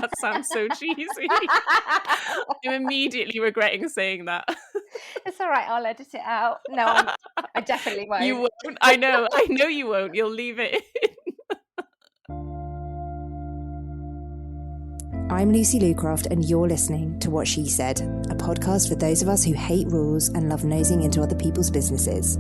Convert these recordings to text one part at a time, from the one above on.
That sounds so cheesy. I'm immediately regretting saying that. It's all right. I'll edit it out. No, I definitely You won't. won't. I know you won't. You'll leave it in. I'm Lucy Lucroft, and you're listening to What She Said, a podcast for those of us who hate rules and love nosing into other people's businesses.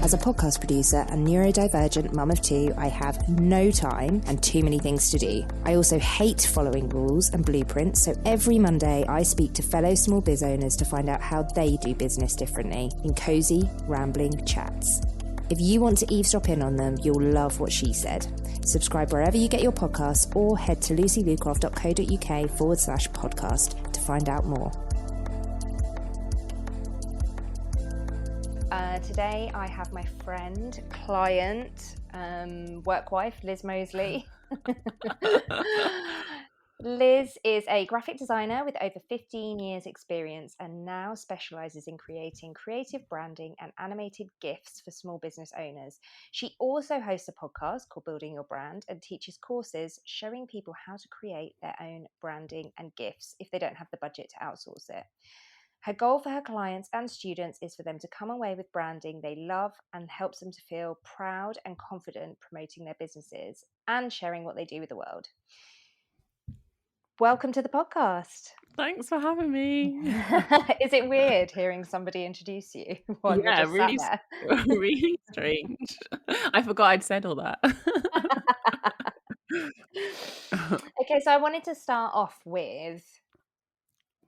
As a podcast producer and neurodivergent mum of two, I have no time and too many things to do. I also hate following rules and blueprints, so every Monday I speak to fellow small biz owners to find out how they do business differently in cosy, rambling chats. If you want to eavesdrop in on them, you'll love What She Said. Subscribe wherever you get your podcasts or head to lucylucroft.co.uk/podcast to find out more. Today I have my friend, client, work wife, Liz Mosley. Liz is a graphic designer with over 15 years experience and now specialises in creating creative branding and animated GIFs for small business owners. She also hosts a podcast called Building Your Brand and teaches courses showing people how to create their own branding and GIFs if they don't have the budget to outsource it. Her goal for her clients and students is for them to come away with branding they love and helps them to feel proud and confident promoting their businesses and sharing what they do with the world. Welcome to the podcast. Thanks for having me. Is it weird hearing somebody introduce you while you're just really, sat really strange. I forgot I'd said all that. Okay, so I wanted to start off with,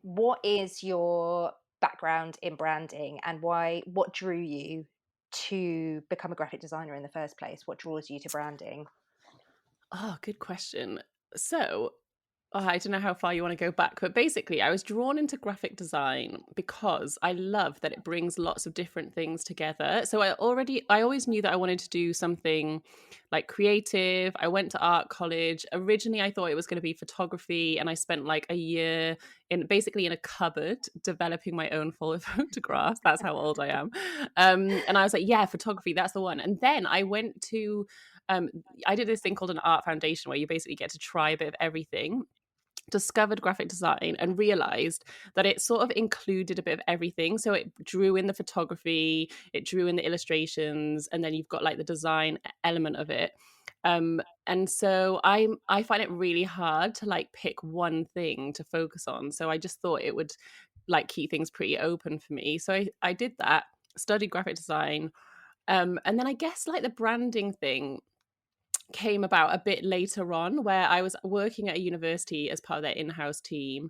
what is your background in branding and what drew you to become a graphic designer in the first place? What draws you to branding? Oh, good question. So, I don't know how far you want to go back, but basically, I was drawn into graphic design because I love that it brings lots of different things together. So I always knew that I wanted to do something like creative. I went to art college. Originally, I thought it was going to be photography, and I spent like a year in a cupboard developing my own photographs. That's how old I am. And I was like, yeah, photography, that's the one. And then I went to I did this thing called an art foundation where you basically get to try a bit of everything. Discovered graphic design and realized that it sort of included a bit of everything. So it drew in the photography, it drew in the illustrations, and then you've got like the design element of it. And so I find it really hard to like pick one thing to focus on. So I just thought it would like keep things pretty open for me. So I did that, studied graphic design. And then I guess like the branding thing came about a bit later on, where I was working at a university as part of their in-house team.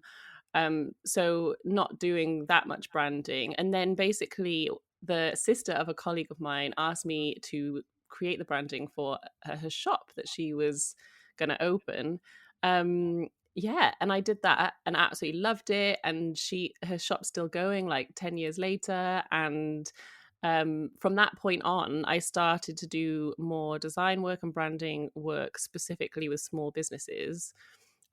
So not doing that much branding. And then basically the sister of a colleague of mine asked me to create the branding for her shop that she was going to open. Yeah, and I did that and absolutely loved it. And her shop's still going like 10 years later. And from that point on, I started to do more design work and branding work specifically with small businesses,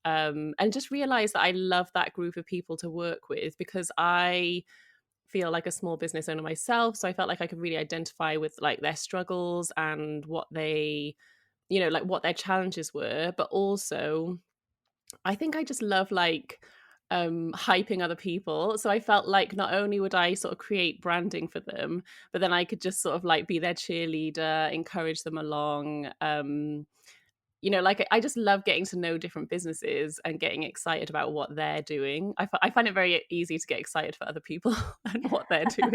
and just realized that I love that group of people to work with because I feel like a small business owner myself. So I felt like I could really identify with like their struggles and what they, like what their challenges were. But also, I think I just love like hyping other people. So I felt like not only would I sort of create branding for them, but then I could just sort of like be their cheerleader, encourage them along. Like I just love getting to know different businesses and getting excited about what they're doing. I find it very easy to get excited for other people and what they're doing.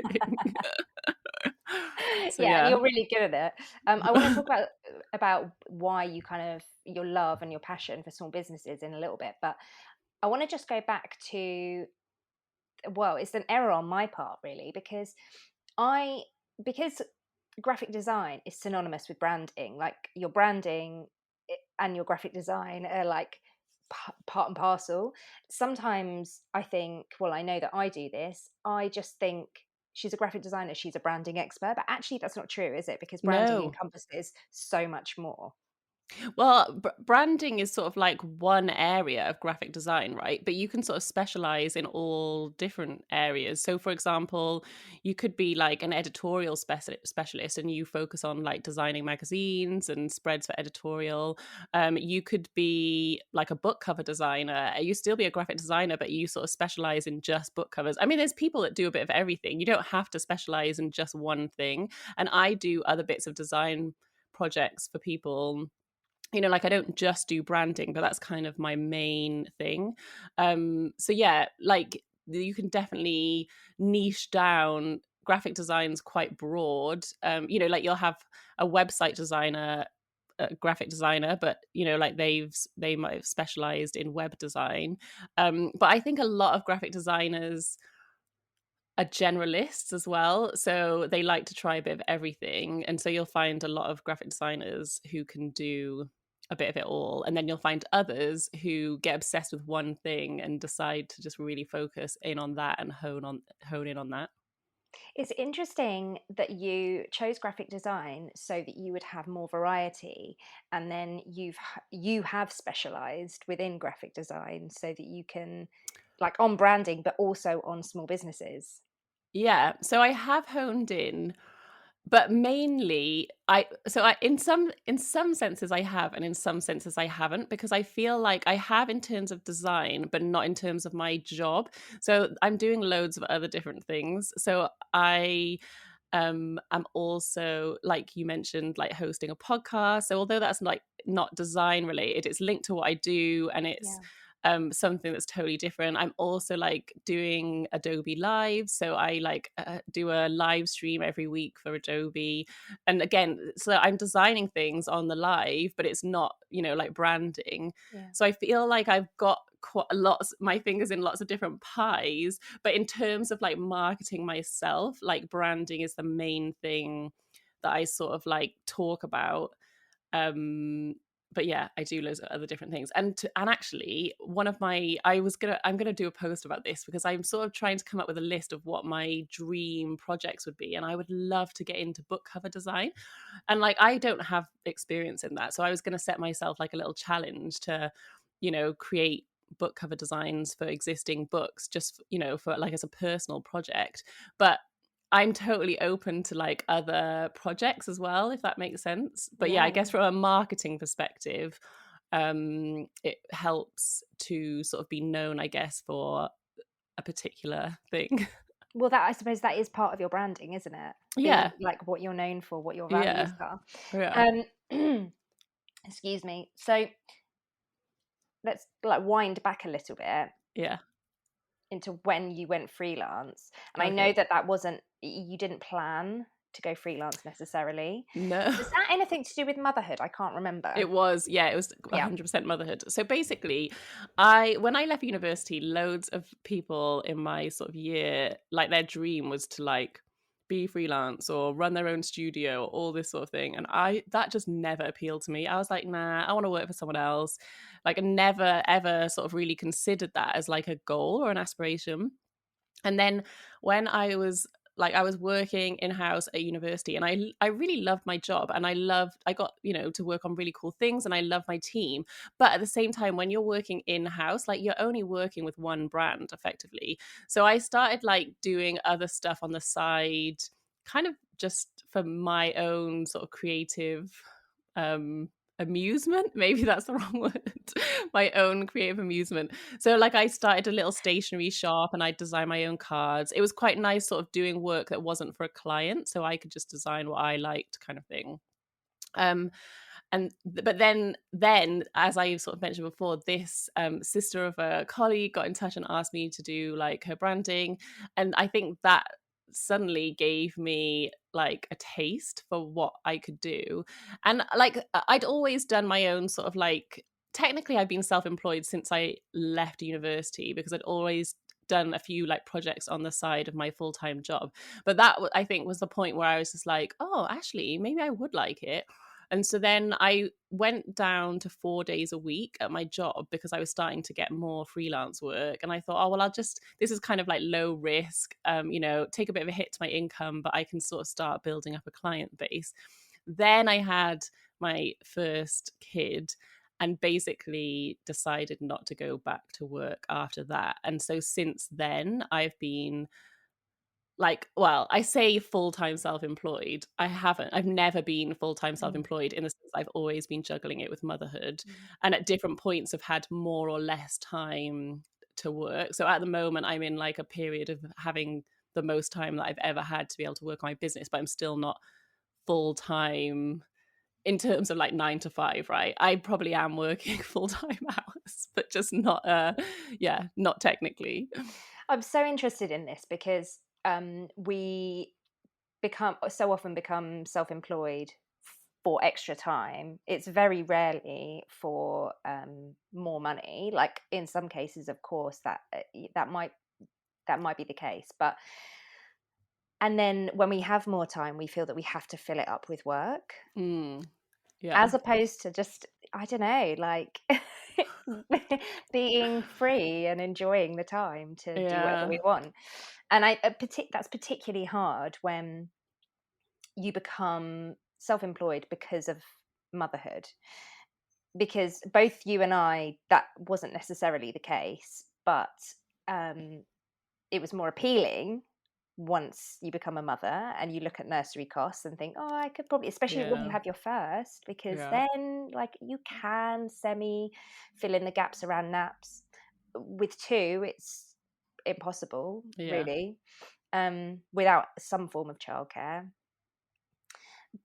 So, Yeah, and yeah. you're really good at it. I want to talk about why you kind of your love and your passion for small businesses in a little bit, but I want to just go back to, well, it's an error on my part really, because graphic design is synonymous with branding. Like your branding and your graphic design are like part and parcel. Sometimes I think, well, I know that I do this, I just think she's a graphic designer, she's a branding expert, but actually that's not true, is it? Because branding No. encompasses so much more. Well, branding is sort of like one area of graphic design, right? But you can sort of specialize in all different areas. So, for example, you could be like an editorial specialist and you focus on like designing magazines and spreads for editorial. You could be like a book cover designer. You still be a graphic designer, but you sort of specialize in just book covers. I mean, there's people that do a bit of everything. You don't have to specialize in just one thing. And I do other bits of design projects for people, like I don't just do branding, but that's kind of my main thing. So yeah, like you can definitely niche down. Graphic design's quite broad. Like you'll have a website designer, a graphic designer, but like they might have specialized in web design. But I think a lot of graphic designers are generalists as well, so they like to try a bit of everything, and so you'll find a lot of graphic designers who can do a bit of it all, and then you'll find others who get obsessed with one thing and decide to just really focus in on that and hone in on that. It's interesting that you chose graphic design so that you would have more variety, and then you have specialized within graphic design so that you can, like, on branding but also on small businesses. Yeah, so I have honed in, but mainly I in some senses I have, and in some senses I haven't, because I feel like I have in terms of design but not in terms of my job. So I'm doing loads of other different things. So I'm also, like you mentioned, like hosting a podcast. So although that's like not design related, it's linked to what I do, and it's Yeah. something that's totally different. I'm also like doing Adobe Live, so I like do a live stream every week for Adobe, and again, so I'm designing things on the live, but it's not like branding. Yeah. So I feel like I've got quite a lot, my fingers in lots of different pies, but in terms of like marketing myself, like branding is the main thing that I sort of like talk about. um but yeah, I do loads of other different things, and actually I'm gonna do a post about this, because I'm sort of trying to come up with a list of what my dream projects would be, and I would love to get into book cover design, and like I don't have experience in that, so I was going to set myself like a little challenge to create book cover designs for existing books, just for like as a personal project. But I'm totally open to like other projects as well, if that makes sense. But yeah, I Yeah. guess from a marketing perspective, it helps to sort of be known, I guess, for a particular thing. Well, that, I suppose, that is part of your branding, isn't it? Being Yeah, like what you're known for, what your values yeah, are. yeah, Excuse me. So let's like wind back a little bit yeah. into when you went freelance. And I know Okay. that wasn't, you didn't plan to go freelance necessarily. No. Was that anything to do with motherhood? I can't remember. It was, yeah, it was Yeah. 100% motherhood. So basically, when I left university, loads of people in my sort of year, like their dream was to like be freelance or run their own studio or all this sort of thing. And that just never appealed to me. I was like, nah, I want to work for someone else. Like I never ever sort of really considered that as like a goal or an aspiration. And then when I was working in house at university, and I really loved my job, and I got to work on really cool things, and I love my team. But at the same time, when you're working in house, like you're only working with one brand effectively. So I started like doing other stuff on the side, kind of just for my own sort of creative um amusement. Maybe that's the wrong word. My own creative amusement. So like I started a little stationery shop, and I designed my own cards. It was quite nice sort of doing work that wasn't for a client, so I could just design what I liked, kind of thing. um but then as I sort of mentioned before, this sister of a colleague got in touch and asked me to do like her branding, and I think that suddenly gave me like a taste for what I could do. And like I'd always done my own sort of like, technically I've been self-employed since I left university, because I'd always done a few like projects on the side of my full-time job. But that I think was the point where I was just like, oh, actually maybe I would like it. And so then I went down to 4 days a week at my job, because I was starting to get more freelance work. And I thought, oh, well, this is kind of like low risk, take a bit of a hit to my income, but I can sort of start building up a client base. Then I had my first kid and basically decided not to go back to work after that. And so since then, I've been like, well, I say full-time self-employed. I've never been full-time self-employed in the sense I've always been juggling it with motherhood. And at different points have had more or less time to work. So at the moment, I'm in like a period of having the most time that I've ever had to be able to work on my business, but I'm still not full-time in terms of like 9 to 5, right? I probably am working full-time hours, but just not, not technically. I'm so interested in this because we so often become self-employed for extra time. It's very rarely for more money. Like in some cases, of course, that might be the case, but and then when we have more time, we feel that we have to fill it up with work, Yeah. as opposed to just, I don't know, like being free and enjoying the time to do whatever we want. And that's particularly hard when you become self-employed because of motherhood, because both you and I, that wasn't necessarily the case, but it was more appealing once you become a mother and you look at nursery costs and think, oh, I could probably, especially when you have your first, because then like you can semi fill in the gaps around naps. With two, it's impossible, really, without some form of childcare.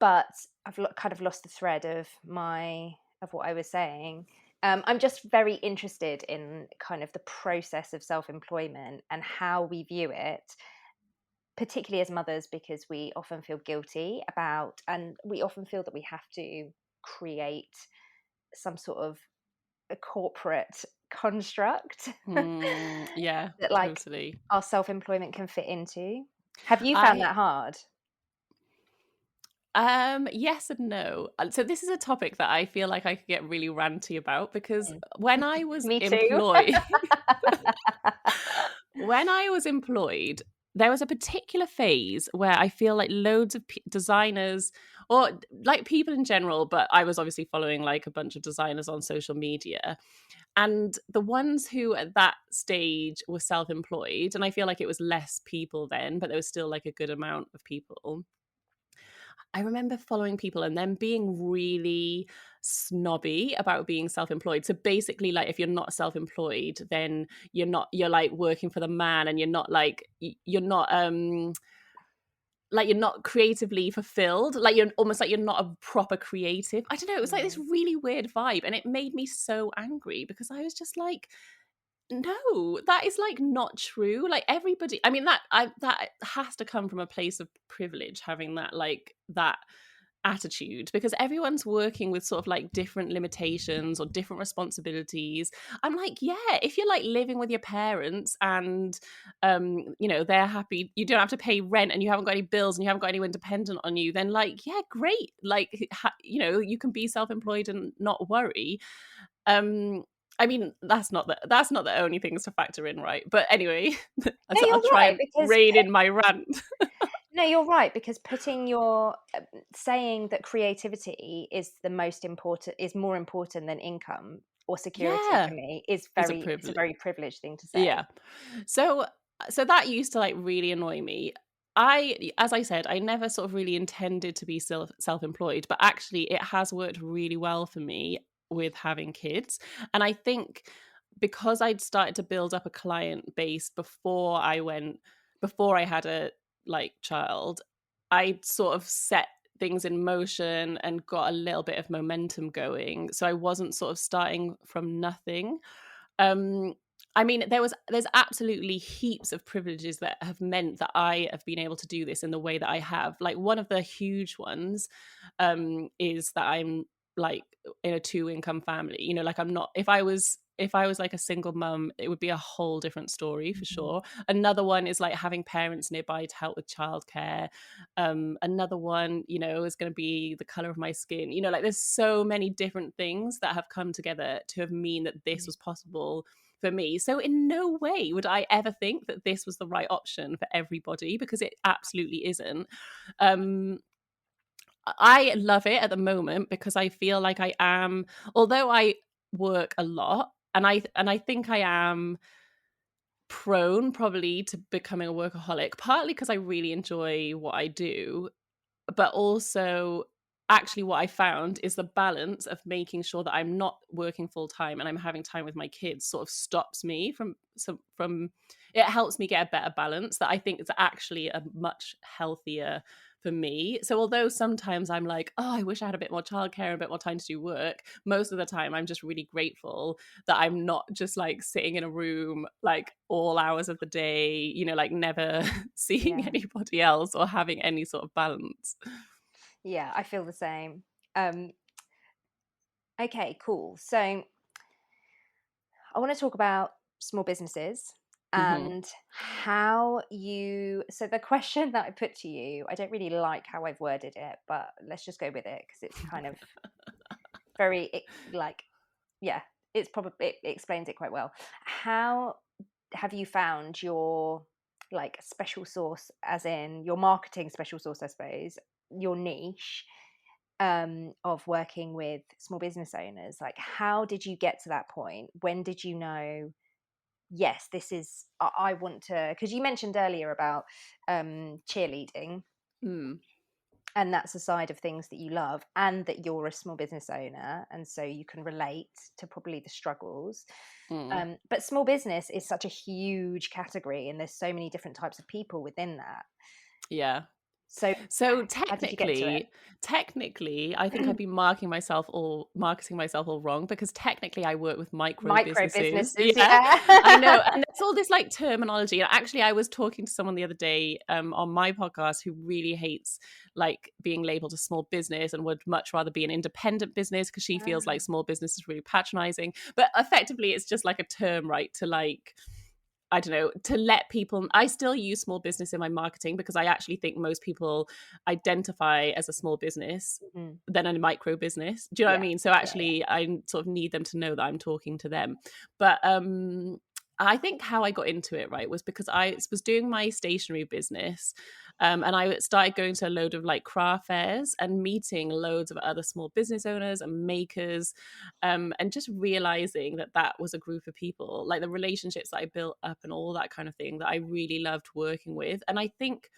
But I've kind of lost the thread of what I was saying. I'm just very interested in kind of the process of self-employment and how we view it, particularly as mothers, because we often feel guilty about, and we often feel that we have to create some sort of a corporate construct Yeah, that like totally. our self-employment can fit into. Have you found that hard? Yes and no. So this is a topic that I feel like I could get really ranty about, because when I was Me too. employed, when I was employed, there was a particular phase where I feel like loads of designers, or like people in general, but I was obviously following like a bunch of designers on social media. And the ones who at that stage were self-employed, and I feel like it was less people then, but there was still like a good amount of people. I remember following people and them being really snobby about being self-employed. So basically, like, if you're not self-employed, then you're like working for the man, and you're not creatively fulfilled. Like, you're almost like you're not a proper creative. I don't know. It was like this really weird vibe, and it made me so angry because I was just like, no, that is like not true. Like, everybody, I mean, that has to come from a place of privilege, having that attitude, because everyone's working with sort of like different limitations or different responsibilities. I'm like, yeah, if you're like living with your parents and they're happy, you don't have to pay rent, and you haven't got any bills, and you haven't got anyone dependent on you, then like, yeah, great. Like, you can be self-employed and not worry. I mean, that's not the only things to factor in, right? But anyway, I'll try and rein in my rant. No, you're right, because saying that creativity is more important than income or security, for me, it's a very privileged thing to say. Yeah. So that used to like really annoy me. As I said, I never sort of really intended to be self-employed, but actually it has worked really well for me with having kids. And I think because I'd started to build up a client base before I had a like child, I sort of set things in motion and got a little bit of momentum going. So I wasn't sort of starting from nothing. I mean, there's absolutely heaps of privileges that have meant that I have been able to do this in the way that I have. Like, one of the huge ones is that I'm like in a 2-income family. Like, I'm not, if I was like a single mum, it would be a whole different story for sure. Another one is like having parents nearby to help with childcare. Another one, is going to be the color of my skin. Like, there's so many different things that have come together to have mean that this was possible for me. So in no way would I ever think that this was the right option for everybody, because it absolutely isn't. I love it at the moment because I feel like I am, although I work a lot, and I think I am prone probably to becoming a workaholic, partly because I really enjoy what I do, but also actually what I found is the balance of making sure that I'm not working full time and I'm having time with my kids sort of stops me from it helps me get a better balance that I think is actually a much healthier for me. So although sometimes I'm like, oh, I wish I had a bit more childcare and a bit more time to do work, most of the time I'm just really grateful that I'm not just like sitting in a room like all hours of the day, you know, like never seeing Yeah. anybody else or having any sort of balance. Yeah, I feel the same. Okay, cool. So I want to talk about small businesses Mm-hmm. and how you. So the question that I put to you, I don't really like how I've worded it, but let's just go with it because it's kind of very like, yeah, it's probably it explains it quite well. How have you found your like special sauce, as in your marketing special sauce, I suppose, your niche of working with small business owners? Like, how did you get to that point? When did you know, yes, this is, I want to, because you mentioned earlier about cheerleading, Mm. and that's a side of things that you love, and that you're a small business owner, and so you can relate to probably the struggles. Mm. But small business is such a huge category, and there's so many different types of people within that. Yeah. So So how did you get to it? technically, I think I'd be marketing myself all wrong because technically I work with micro Micro businesses. businesses, Yeah, yeah. I know. And there's all this like terminology. And actually, I was talking to someone the other day on my podcast who really hates like being labeled a small business and would much rather be an independent business because she feels like small business is really patronizing. But effectively, it's just like a term, right? To like, I don't know, to let people, I still use small business in my marketing because I actually think most people identify as a small business Mhm. than a micro business. Do you know what I Yeah, mean? So yeah, actually I sort of need them to know that I'm talking to them. But I think how I got into it, right, was because I was doing my stationery business, and I started going to a load of like craft fairs and meeting loads of other small business owners and makers, and just realizing that that was a group of people, like the relationships that I built up and all that kind of thing that I really loved working with. And I think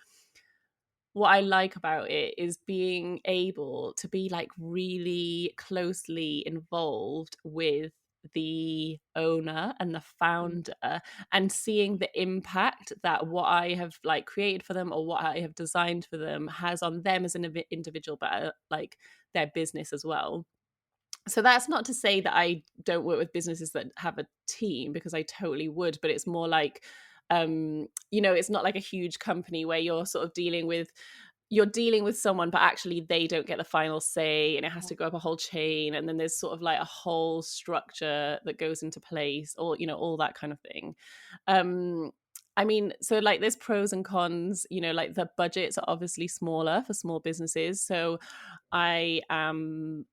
what I like about it is being able to be like really closely involved with the owner and the mm, founder and seeing the impact that what I have like created for them or what I have designed for them has on them as an individual, but like their business as well. So that's not to say that I don't work with businesses that have a team, because I totally would, but it's more like you know, it's not like a huge company where you're dealing with someone, but actually they don't get the final say and it has yeah, to go up a whole chain, and then there's sort of like a whole structure that goes into place, or you know, all that kind of thing. um I mean, so like there's pros and cons, you know, like the budgets are obviously smaller for small businesses. So I am,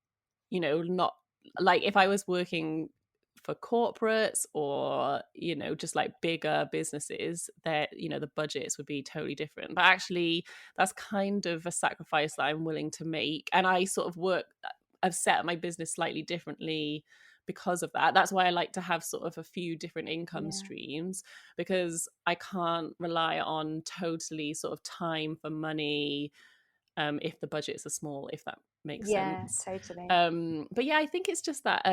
you know, not like if I was working for corporates or, you know, just like bigger businesses, that, you know, the budgets would be totally different. But actually that's kind of a sacrifice that I'm willing to make. And I sort of I've set up my business slightly differently because of that. That's why I like to have sort of a few different income yeah, streams, because I can't rely on totally sort of time for money, if the budgets are small, if that makes yeah, sense. totally. But yeah, I think it's just that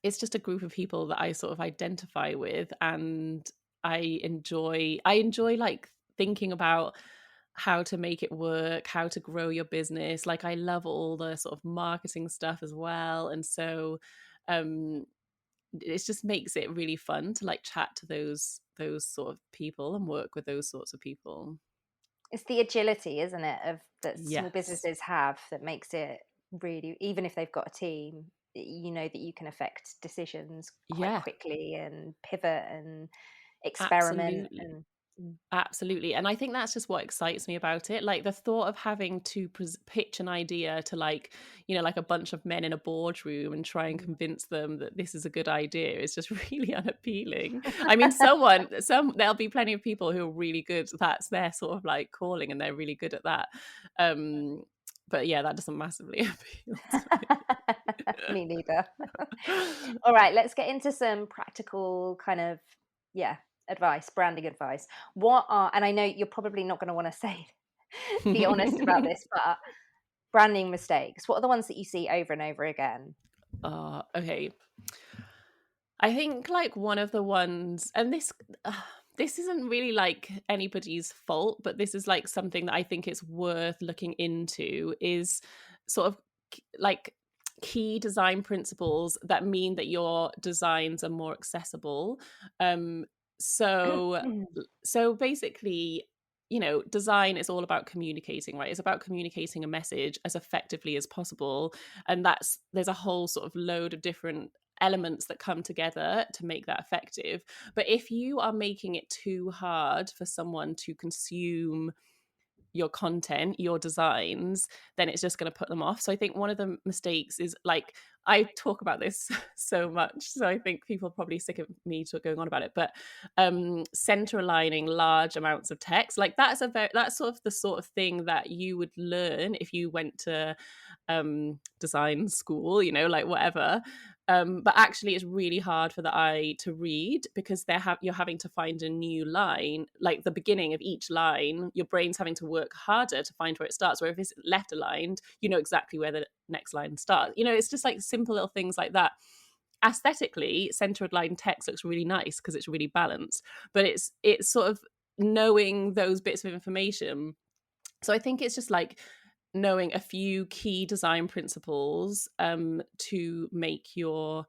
it's just a group of people that I sort of identify with, and I enjoy like thinking about how to make it work, how to grow your business. Like I love all the sort of marketing stuff as well, and so um it just makes it really fun to like chat to those sort of people and work with those sorts of people. It's the agility, isn't it, of that small Yes. businesses have that makes it really, even if they've got a team, you know that you can affect decisions quite Yeah, quickly and pivot and experiment absolutely. and mm, Absolutely. And I think that's just what excites me about it. Like the thought of having to pitch an idea to like, you know, like a bunch of men in a boardroom and try and mm. convince them that this is a good idea is just really unappealing. I mean, there'll be plenty of people who are really good. That's their sort of like calling and they're really good at that. But yeah, that doesn't massively appeal to Me me. neither. All right, let's get into some practical kind of, advice, branding advice. And I know you're probably not going to want to say, be honest about this, but branding mistakes, what are the ones that you see over and over again? Okay. I think like one of the ones, and this isn't really like anybody's fault, but this is like something that I think it's worth looking into, is sort of like key design principles that mean that your designs are more accessible. Um, so so basically, design is all about communicating, right? It's about communicating a message as effectively as possible, and there's a whole sort of load of different elements that come together to make that effective. But if you are making it too hard for someone to consume your content, your designs, then it's just going to put them off. So I think one of the mistakes is, like, I talk about this so much, so I think people are probably sick of me going on about it, but center aligning large amounts of text, like that's sort of the sort of thing that you would learn if you went to design school, like whatever. But actually it's really hard for the eye to read, because you're having to find a new line, like the beginning of each line. Your brain's having to work harder to find where it starts, where if it's left aligned, you know exactly where the next line starts. It's just like simple little things like that. Aesthetically, centered line text looks really nice because it's really balanced, but it's sort of knowing those bits of information. So I think it's just like knowing a few key design principles to make your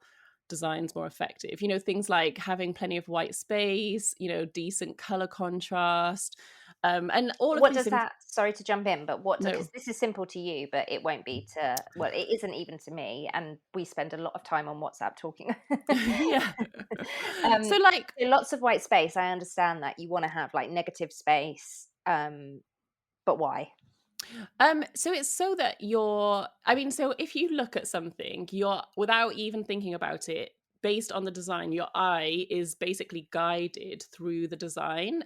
designs more effective. Things like having plenty of white space, decent color contrast, and all of What these does things. that, sorry to jump in, but No. because this is simple to you, but it won't be to, well, it isn't even to me. And we spend a lot of time on WhatsApp talking. Yeah. um, So like, so lots of white space. I understand that you want to have like negative space. But why? so it's so that so if you look at something, you're, without even thinking about it, based on the design, your eye is basically guided through the design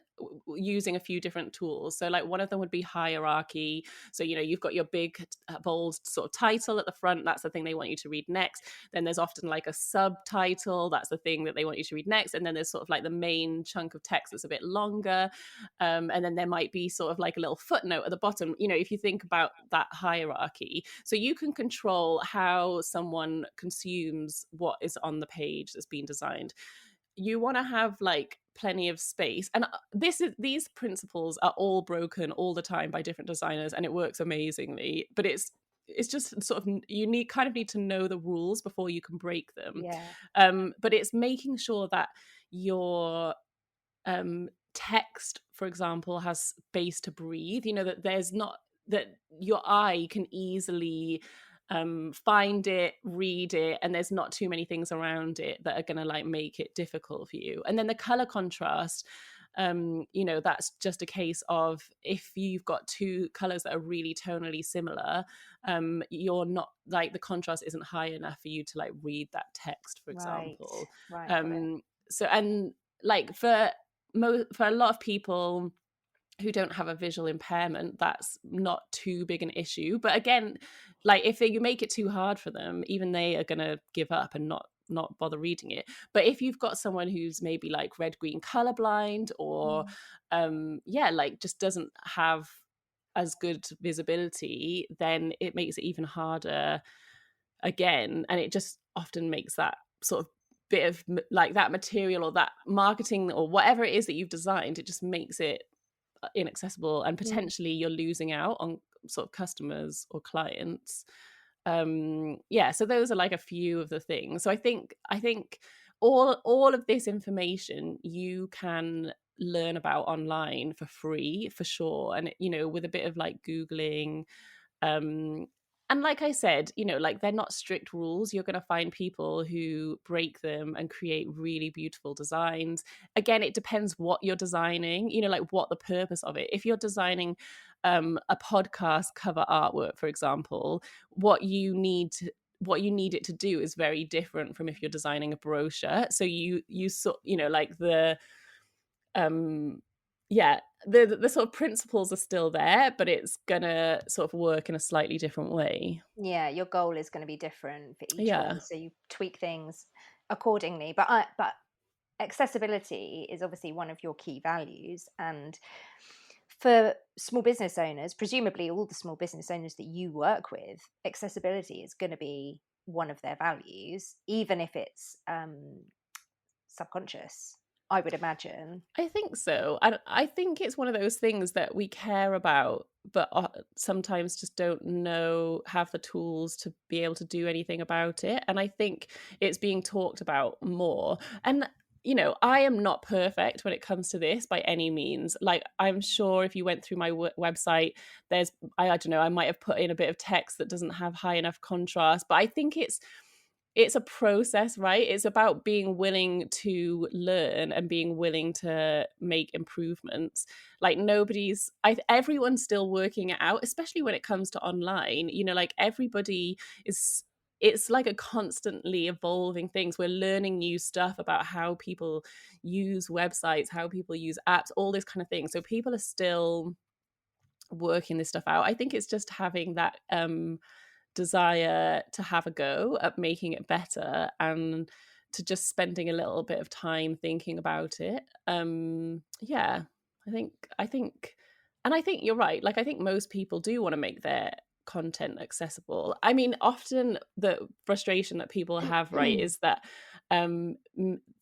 using a few different tools. So like one of them would be hierarchy. So, you've got your big, bold sort of title at the front. That's the thing they want you to read next. Then there's often like a subtitle. That's the thing that they want you to read next. And then there's sort of like the main chunk of text that's a bit longer. And then there might be sort of like a little footnote at the bottom, if you think about that hierarchy. So you can control how someone consumes what is on the page that's been designed. You want to have like plenty of space. And these principles are all broken all the time by different designers, and it works amazingly. But it's just sort of, you kind of need to know the rules before you can break them. Yeah. But it's making sure that your text, for example, has space to breathe, that there's not, that your eye can easily find it, read it, and there's not too many things around it that are going to like make it difficult for you. And then the color contrast, that's just a case of, if you've got two colors that are really tonally similar, you're not, like, the contrast isn't high enough for you to like read that text, for example. Right. Got it. So, and like for a lot of people who don't have a visual impairment, that's not too big an issue. But again, like if you make it too hard for them, even they are going to give up and not bother reading it. But if you've got someone who's maybe like red green colorblind, or like just doesn't have as good visibility, then it makes it even harder again. And it just often makes that sort of bit of like that material or that marketing or whatever it is that you've designed, it just makes it inaccessible, and potentially you're losing out on sort of customers or clients. So those are like a few of the things. So I think all of this information you can learn about online for free, for sure, and with a bit of like googling. And like I said, like they're not strict rules. You're going to find people who break them and create really beautiful designs. Again, it depends what you're designing, like what the purpose of it. If you're designing a podcast cover artwork, for example, what you need it to do is very different from if you're designing a brochure. So you like the yeah, the sort of principles are still there, but it's gonna sort of work in a slightly different way. Yeah, your goal is going to be different for each Yeah. one, so you tweak things accordingly. But accessibility is obviously one of your key values, and for small business owners, presumably all the small business owners that you work with, accessibility is going to be one of their values, even if it's subconscious, I would imagine. I think so. And I think it's one of those things that we care about, but sometimes just don't know, have the tools to be able to do anything about it. And I think it's being talked about more. And, you know, I am not perfect when it comes to this by any means. Like, I'm sure if you went through my website, there's, I don't know, I might have put in a bit of text that doesn't have high enough contrast, but I think it's a process, right? It's about being willing to learn and being willing to make improvements. Like everyone's still working it out, especially when it comes to online. You know, like everybody is, it's like a constantly evolving things. We're learning new stuff about how people use websites, how people use apps, all this kind of thing. So people are still working this stuff out. I think it's just having that desire to have a go at making it better and to just spending a little bit of time thinking about it. Yeah, I think and I think you're right. Like, I think most people do want to make their content accessible. I mean, often the frustration that people have, right, is that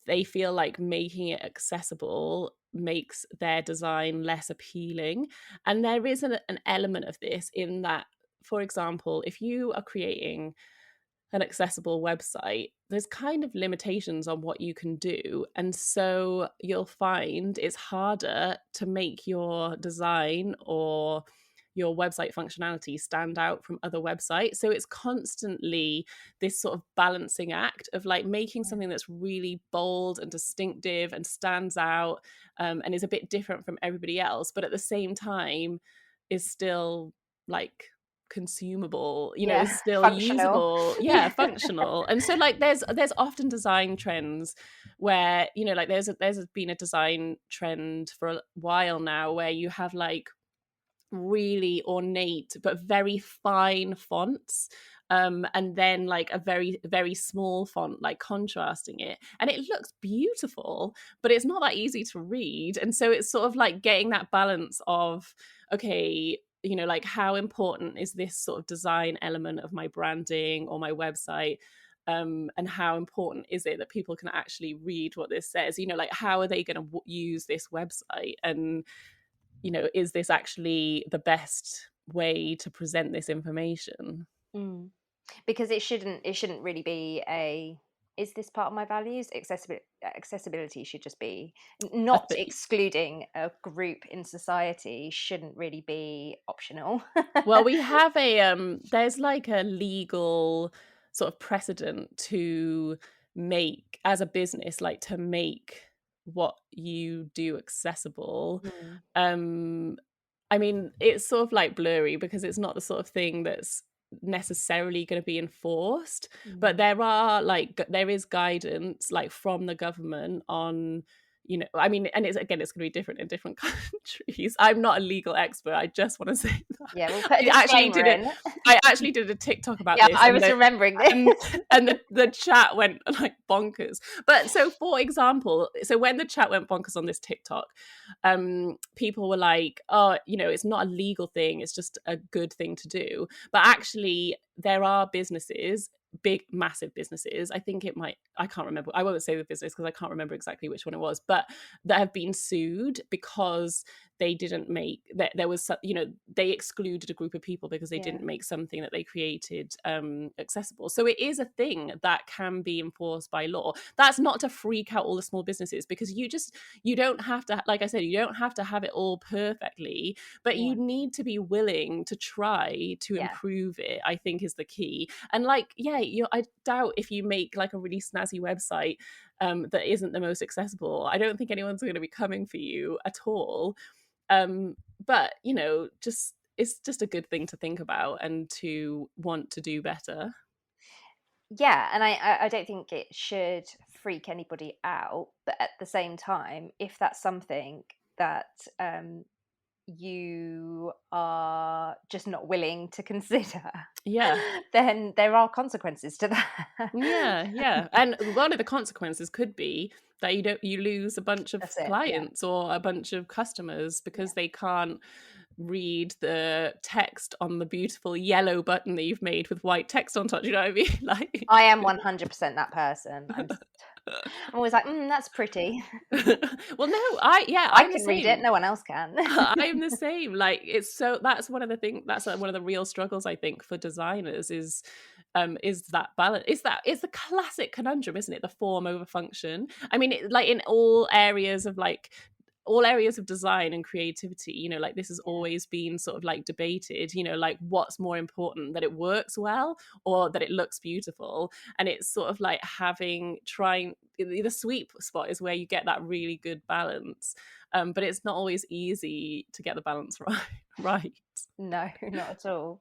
they feel like making it accessible makes their design less appealing. And there is an element of this in that, for example, if you are creating an accessible website, there's kind of limitations on what you can do. And so you'll find it's harder to make your design or your website functionality stand out from other websites. So it's constantly this sort of balancing act of like making something that's really bold and distinctive and stands out, and is a bit different from everybody else, but at the same time is still like consumable, you know, Yeah, is still functional. usable, yeah, functional. And so like there's often design trends where, you know, like there's been a design trend for a while now where you have like really ornate but very fine fonts, and then like a very very small font like contrasting it, and it looks beautiful, but it's not that easy to read. And so it's sort of like getting that balance of, okay, you know, like how important is this sort of design element of my branding or my website, and how important is it that people can actually read what this says, you know, like how are they going to use this website, and you know, is this actually the best way to present this information? Mm. Because it shouldn't really be a, is this part of my values? Accessibility should just be, I not think, excluding a group in society shouldn't really be optional. well, we have there's like a legal sort of precedent to make, as a business, like to make what you do accessible. Mm, um I mean, it's sort of like blurry because it's not the sort of thing that's necessarily going to be enforced, but mm. there is guidance like from the government on, you know, I mean, and it's again, it's going to be different in different countries. I'm not a legal expert, I just want to say that. Yeah, we'll put a I actually disclaimer did it. in. I actually did a TikTok about Yeah, this, I was remembering this. the chat went like bonkers. But so, for example, so when the chat went bonkers on this TikTok, people were like, oh, you know, it's not a legal thing, it's just a good thing to do. But actually there are businesses, big massive businesses, I think it might, I can't remember, I won't say the business because I can't remember exactly which one it was, but that have been sued because they didn't make that, there was, you know, they excluded a group of people because they Yeah. didn't make something that they created accessible. So it is a thing that can be enforced by law. That's not to freak out all the small businesses, because you don't have to, like I said, you don't have to have it all perfectly, but Yeah. you need to be willing to try to Yeah. improve it, I think, is the key. And like, yeah, I doubt if you make like a really snazzy website that isn't the most accessible, I don't think anyone's going to be coming for you at all. But you know, just, it's just a good thing to think about and to want to do better. Yeah, and I don't think it should freak anybody out, but at the same time, if that's something that you are just not willing to consider, Yeah. then there are consequences to that. Yeah. And one of the consequences could be that you lose a bunch of That's it. Yeah. clients or a bunch of customers because they can't read the text on the beautiful yellow button that you've made with white text on top. Do you know what I mean? Like I am 100% that person. I'm always like, that's pretty. well, no, I I'm the can read it. same. No one else can. I'm the same. Like it's so that's one of the things that's one of the real struggles I think for designers is that balance. Is the classic conundrum, isn't it? The form over function. I mean, like in all areas of design and creativity, you know, like this has always been sort of like debated, you know, like what's more important, that it works well or that it looks beautiful. And it's sort of like trying the sweet spot is where you get that really good balance. But it's not always easy to get the balance right. No, not at all.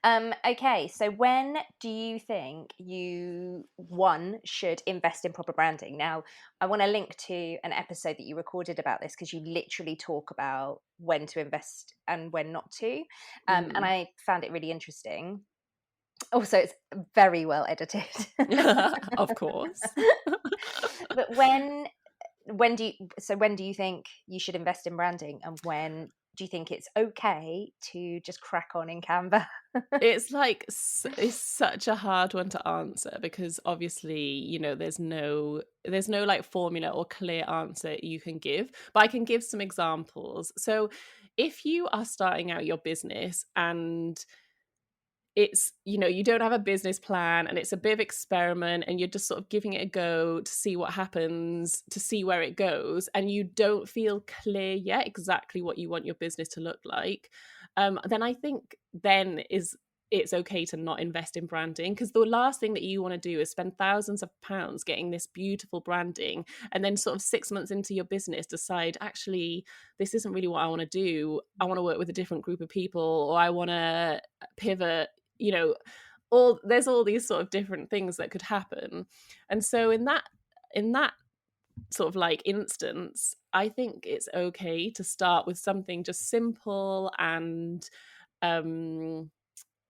Okay, so when do you think you, one, should invest in proper branding? Now, I want to link to an episode that you recorded about this because you literally talk about when to invest and when not to. And I found it really interesting. Also, it's very well edited. Of course. But when do you think you should invest in branding, and when do you think it's okay to just crack on in Canva? It's like it's such a hard one to answer because obviously, you know, there's no like formula or clear answer you can give, but I can give some examples. So if you are starting out your business and it's, you know, you don't have a business plan and it's a bit of experiment and you're just sort of giving it a go to see what happens, to see where it goes, and you don't feel clear yet exactly what you want your business to look like, then I think it's okay to not invest in branding, because the last thing that you want to do is spend thousands of pounds getting this beautiful branding and then sort of 6 months into your business decide, actually, this isn't really what I want to do. I want to work with a different group of people, or I want to pivot, you know, there's all these sort of different things that could happen. And so in that sort of like instance, I think it's okay to start with something just simple and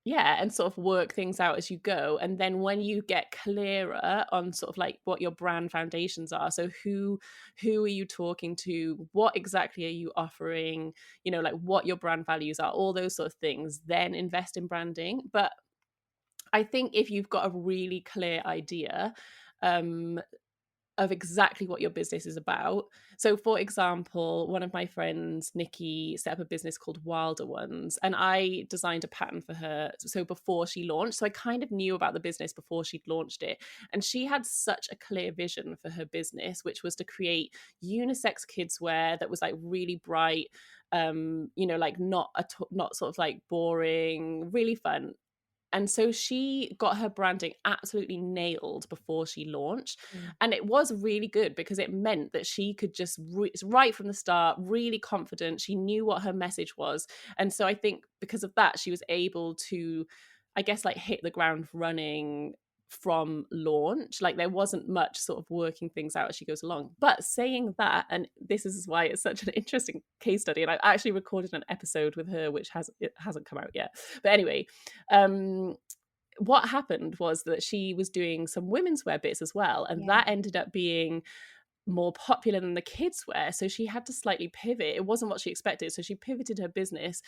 and sort of work things out as you go. And then when you get clearer on sort of like what your brand foundations are, so who are you talking to, what exactly are you offering, you know, like what your brand values are, all those sort of things, then invest in branding. But I think if you've got a really clear idea of exactly what your business is about. So, for example, one of my friends, Nikki, set up a business called Wilder Ones, and I designed a pattern for her. So, before she launched, so I kind of knew about the business before she'd launched it. And she had such a clear vision for her business, which was to create unisex kids wear that was like really bright, you know, like not sort of like boring, really fun. And so she got her branding absolutely nailed before she launched. And it was really good because it meant that she could just right from the start, really confident. She knew what her message was. And so I think because of that, she was able to, I guess, like hit the ground running from launch. Like there wasn't much sort of working things out as she goes along. But saying that, and this is why it's such an interesting case study, and I actually recorded an episode with her which hasn't come out yet, but anyway, what happened was that she was doing some women's wear bits as well, and that ended up being more popular than the kids wear. So she had to slightly pivot. It wasn't what she expected. So she pivoted her business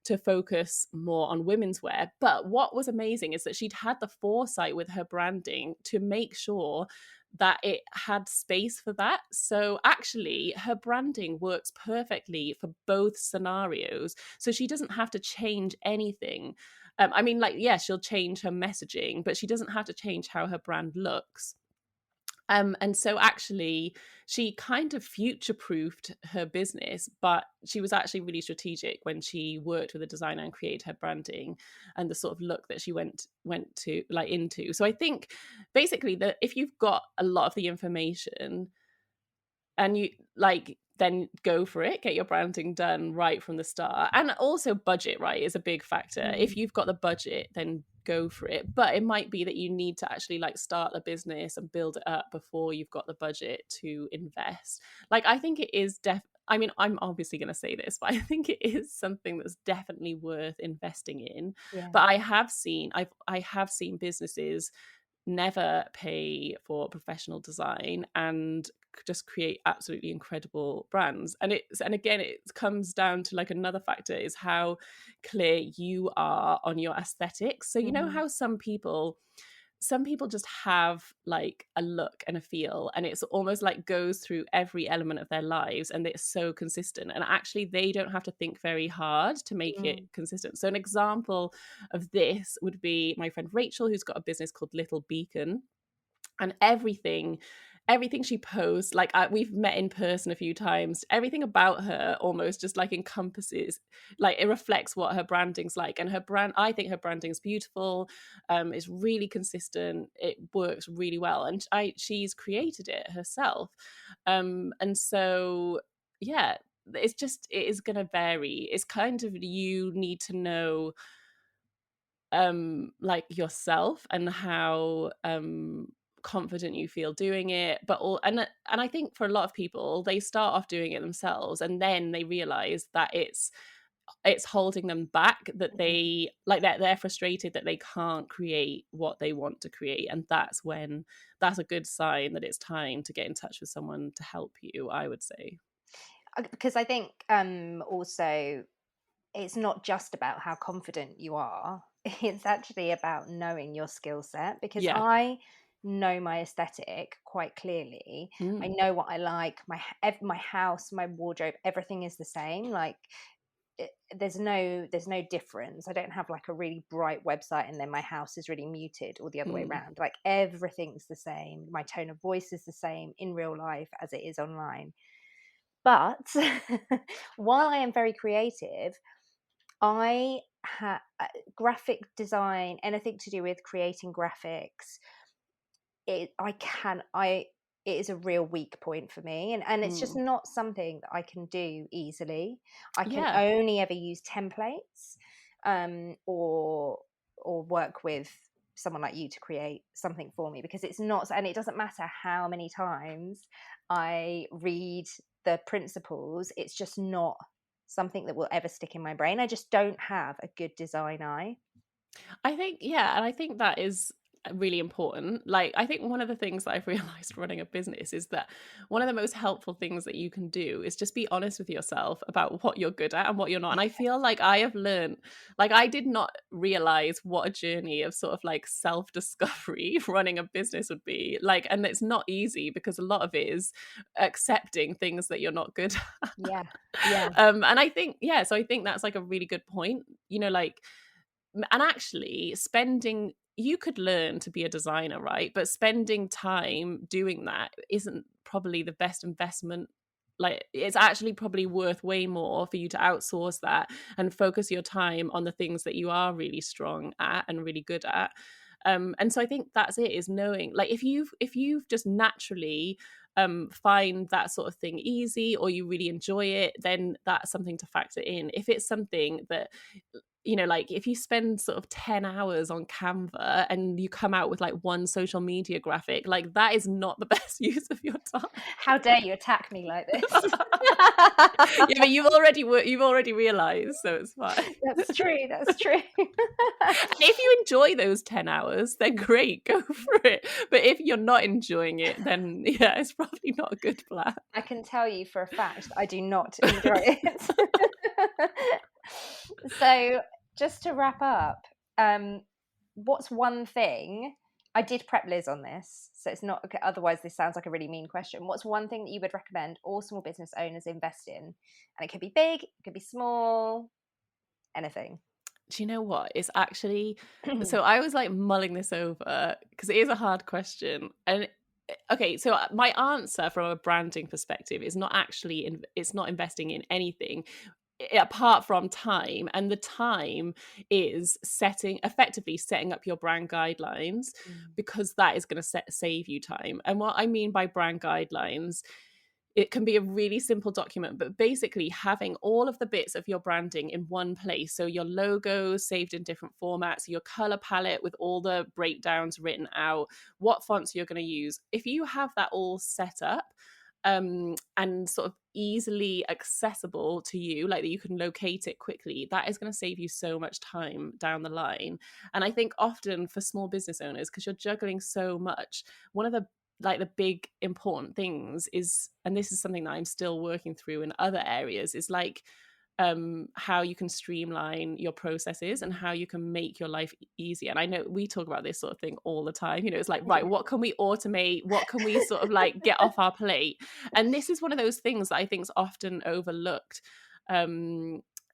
to focus more on women's wear. But what was amazing is that she'd had the foresight with her branding to make sure that it had space for that. So actually her branding works perfectly for both scenarios. So she doesn't have to change anything. I mean, like, yeah, she'll change her messaging, but she doesn't have to change how her brand looks. And so actually she kind of future-proofed her business, but she was actually really strategic when she worked with a designer and created her branding and the sort of look that she went to like into. So I think basically that if you've got a lot of the information and you like, then go for it, get your branding done right from the start. And also budget, right, is a big factor. If you've got the budget, then go for it. But it might be that you need to actually like start the business and build it up before you've got the budget to invest. Like I think it is I mean, I'm obviously going to say this, but I think it is something that's definitely worth investing in. Yeah. But I have seen businesses never pay for professional design and just create absolutely incredible brands. And again, it comes down to like another factor is how clear you are on your aesthetics. So you know how some people just have like a look and a feel, and it's almost like goes through every element of their lives, and it's so consistent, and actually they don't have to think very hard to make it consistent. So an example of this would be my friend Rachel, who's got a business called Little Beacon, and everything she posts, like we've met in person a few times, everything about her almost just like encompasses, like it reflects what her branding's like. And I think her branding's beautiful. It's really consistent, it works really well, and she's created it herself. And so yeah, it is going to vary. It's kind of, you need to know like yourself and how confident you feel doing it. But and I think for a lot of people, they start off doing it themselves and then they realize that it's holding them back, that they like that they're frustrated that they can't create what they want to create, and that's a good sign that it's time to get in touch with someone to help you, I would say. Because I think also it's not just about how confident you are, it's actually about knowing your skill set, because Yeah. I know my aesthetic quite clearly. I know what I like. My house, my wardrobe, everything is the same. Like there's no difference. I don't have like a really bright website and then my house is really muted, or the other way around. Like everything's the same. My tone of voice is the same in real life as it is online. But while I am very creative, I have graphic design, anything to do with creating graphics, it is a real weak point for me, and it's just not something that I can do easily. I can only ever use templates, or work with someone like you to create something for me, because it's not, and it doesn't matter how many times I read the principles, it's just not something that will ever stick in my brain. I just don't have a good design eye. I think, yeah, and I think that is really important. Like, I think one of the things that I've realized running a business is that one of the most helpful things that you can do is just be honest with yourself about what you're good at and what you're not. And I feel like I have learned, like, I did not realize what a journey of sort of like self-discovery running a business would be like. And it's not easy because a lot of it is accepting things that you're not good at. Yeah. And I think, yeah, so I think that's like a really good point, you know, like, and actually you could learn to be a designer, right? But spending time doing that isn't probably the best investment. Like, it's actually probably worth way more for you to outsource that and focus your time on the things that you are really strong at and really good at. And so I think that's it, is knowing, like, if you've just naturally find that sort of thing easy, or you really enjoy it, then that's something to factor in. If it's something that, you know, like if you spend sort of 10 hours on Canva and you come out with like one social media graphic, like that is not the best use of your time. How dare you attack me like this? Yeah, but you've already realized, so it's fine. That's true. If you enjoy those 10 hours, then great, go for it. But if you're not enjoying it, then yeah, it's probably not a good plan. I can tell you for a fact I do not enjoy it. So just to wrap up, what's one thing, I did prep Liz on this, so it's not okay, otherwise this sounds like a really mean question. What's one thing that you would recommend all small business owners invest in? And it could be big, it could be small, anything. Do you know what? It's actually, so I was like mulling this over because it is a hard question. And okay, so my answer from a branding perspective is not actually, it's not investing in anything apart from time. And the time is effectively setting up your brand guidelines, because that is going to save you time. And what I mean by brand guidelines, it can be a really simple document, but basically having all of the bits of your branding in one place. So your logos saved in different formats, your color palette with all the breakdowns written out, what fonts you're going to use. If you have that all set up, and sort of easily accessible to you, like that you can locate it quickly, that is going to save you so much time down the line. And I think often for small business owners, because you're juggling so much, one of the big important things is, and this is something that I'm still working through in other areas, is like how you can streamline your processes and how you can make your life easier. And I know we talk about this sort of thing all the time, you know, it's like, right, what can we automate, what can we sort of like get off our plate? And this is one of those things that I think is often overlooked,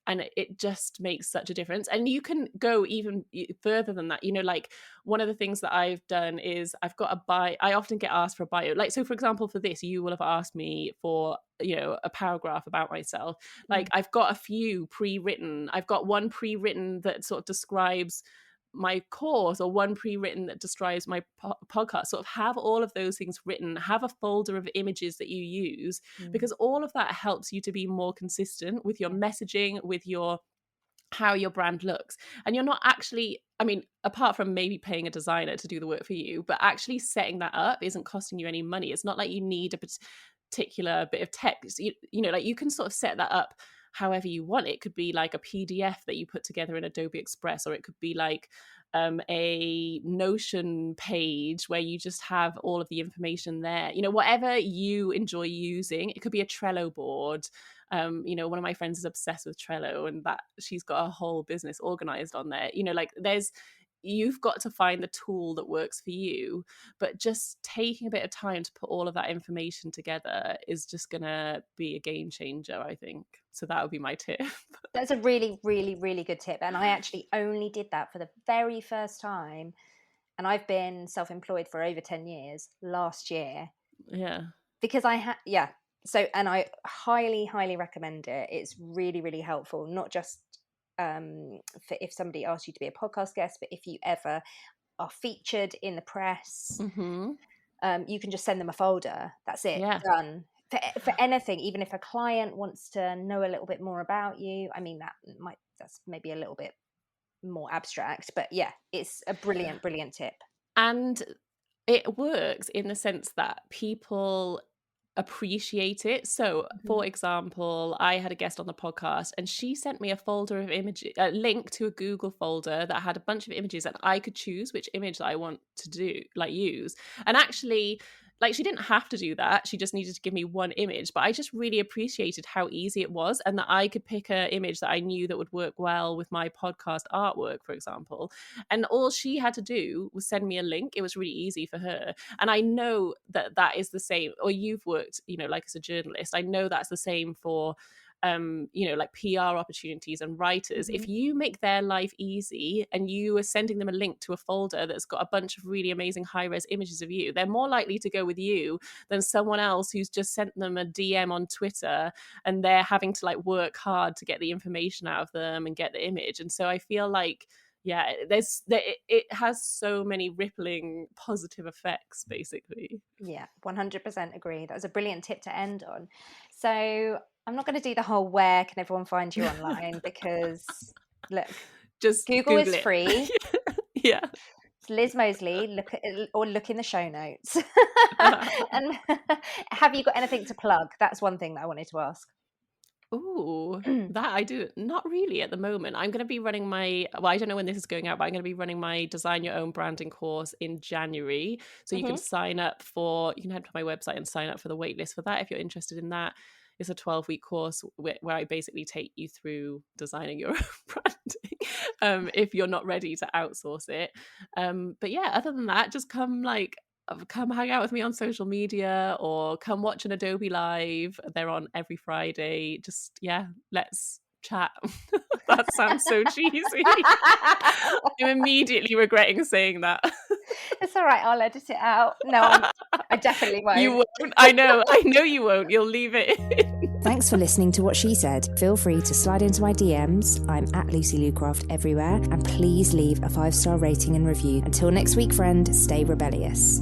and it just makes such a difference. And you can go even further than that, you know, like one of the things that I've done is I've got I often get asked for a bio, like, so for example, for this, you will have asked me for, you know, a paragraph about myself. Like I've got a few pre-written, I've got one pre-written that sort of describes my course, or one pre-written that describes my podcast. Sort of have all of those things written, have a folder of images that you use, because all of that helps you to be more consistent with your messaging, with your how your brand looks. And you're not actually, I mean, apart from maybe paying a designer to do the work for you, but actually setting that up isn't costing you any money. It's not like you need a particular bit of text, you know, like you can sort of set that up however you want. It could be like a PDF that you put together in Adobe Express, or it could be like a Notion page where you just have all of the information there, you know, whatever you enjoy using. It could be a Trello board. You know, one of my friends is obsessed with Trello, and that she's got a whole business organized on there. You know, like you've got to find the tool that works for you, but just taking a bit of time to put all of that information together is just gonna be a game changer, I think. So that would be my tip. That's a really, really, really good tip. And I actually only did that for the very first time. And I've been self-employed for over 10 years last year. Yeah. Because So, and I highly, highly recommend it. It's really, really helpful, not just for if somebody asks you to be a podcast guest, but if you ever are featured in the press, you can just send them a folder. That's it. Yeah. Done. For anything, even if a client wants to know a little bit more about you, I mean, that's maybe a little bit more abstract, but yeah, it's a brilliant, brilliant tip. And it works in the sense that people appreciate it. So for example, I had a guest on the podcast and she sent me a folder of images, a link to a Google folder that had a bunch of images, and I could choose which image that I want to use. And actually, like, she didn't have to do that. She just needed to give me one image, but I just really appreciated how easy it was, and that I could pick an image that I knew that would work well with my podcast artwork, for example. And all she had to do was send me a link. It was really easy for her. And I know that that is the same, or you've worked, you know, like as a journalist, I know that's the same for you know, like PR opportunities and writers. If you make their life easy and you are sending them a link to a folder that's got a bunch of really amazing high-res images of you, they're more likely to go with you than someone else who's just sent them a DM on Twitter and they're having to like work hard to get the information out of them and get the image. And so I feel like, yeah, it has so many rippling positive effects, basically. Yeah, 100% agree. That was a brilliant tip to end on. So I'm not going to do the whole where can everyone find you online, because look, just Google is free. Yeah. It's Liz Mosley. Look in the show notes. And have you got anything to plug? That's one thing that I wanted to ask. Oh, that I do not really at the moment. I'm going to be running I don't know when this is going out, but I'm going to be running my Design Your Own Branding course in January. So you can you can head to my website and sign up for the waitlist for that if you're interested in that. It's a 12-week course where I basically take you through designing your own branding if you're not ready to outsource it. But yeah, other than that, just come hang out with me on social media, or come watch an Adobe Live. They're on every Friday. Just, yeah, let's chat. That sounds so cheesy. I'm immediately regretting saying that. It's all right, I'll edit it out. No, I definitely won't. You won't. I know you won't. You'll leave it in. Thanks for listening to What She Said. Feel free to slide into my DMs. I'm at Lucy Lucraft everywhere. And please leave a 5-star rating and review. Until next week, friend, stay rebellious.